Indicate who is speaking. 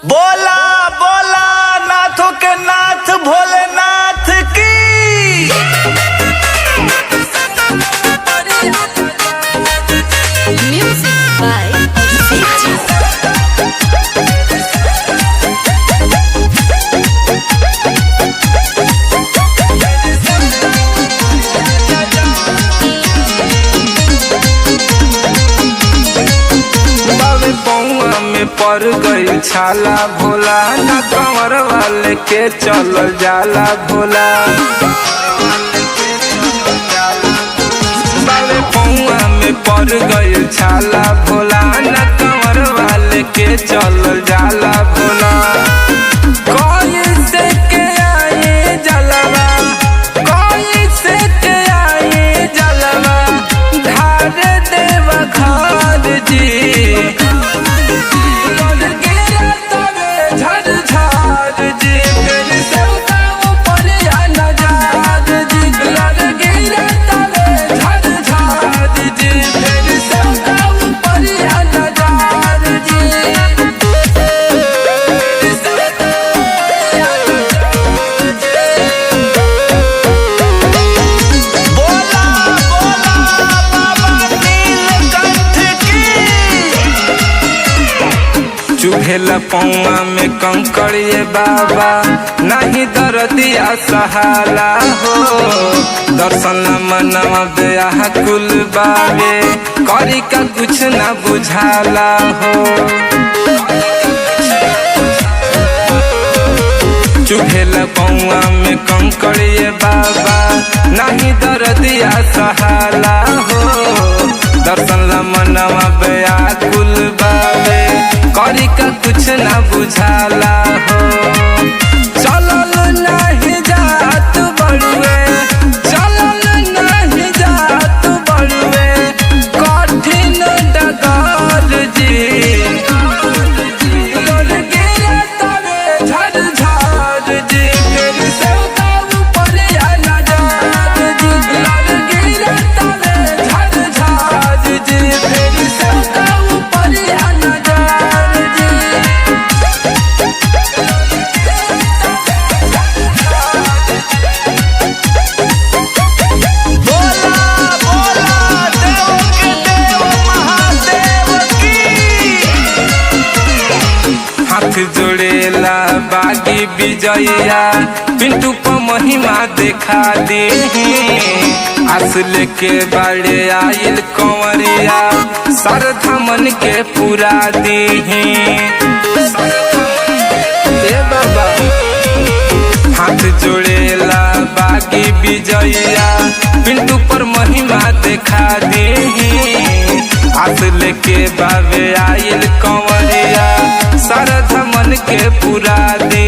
Speaker 1: बोला बोला नाथों के नाथ भोलेनाथ की।
Speaker 2: Music by
Speaker 1: पर गई छाला भोला ना कंवर वाले के चलल जाला भोला। बाबे पौआ में पर गई छाला भोला ना कंवर वाले के चलल जाला भोला। कोई से के आए जलवा, कोई से के आए जलवा, धार देवा खाद जी। चुभेला पौआ में कंकड़िए बाबा नहीं दरदिया सहाला हो। दर्शन मनवा ब्याह कुल बाबे करी का कुछ न बुझाला हो। चुभेला पौआ में कंकड़िए बाबा नहीं दरदिया सहाला हो। दर्शन मनवा ब्याह कुल बाबे करी का कुछ न बुझाला हो। चलल नहीं जात बड़ुए, चलल नहीं जात बड़ुए, कठिन डगर जी। लोल गिरे तबे झड़ झाड़ जी, फिर से ऊपर आना जात जी। लोल गिरे तबे झड़ झाड़ जी, फिर से ऊपर आना जोड़ेला बागी विजया पिंटू को महिमा देखा दे। आस लेके बड़े आइल कंवरिया सरधा मन के पूरा दे। बाबा हाथ जोड़ेला बागी विजया पिंटू पर महिमा देखा दे। आस लेके बाबे आइल कंवरिया सरधा मन के पूरा दे।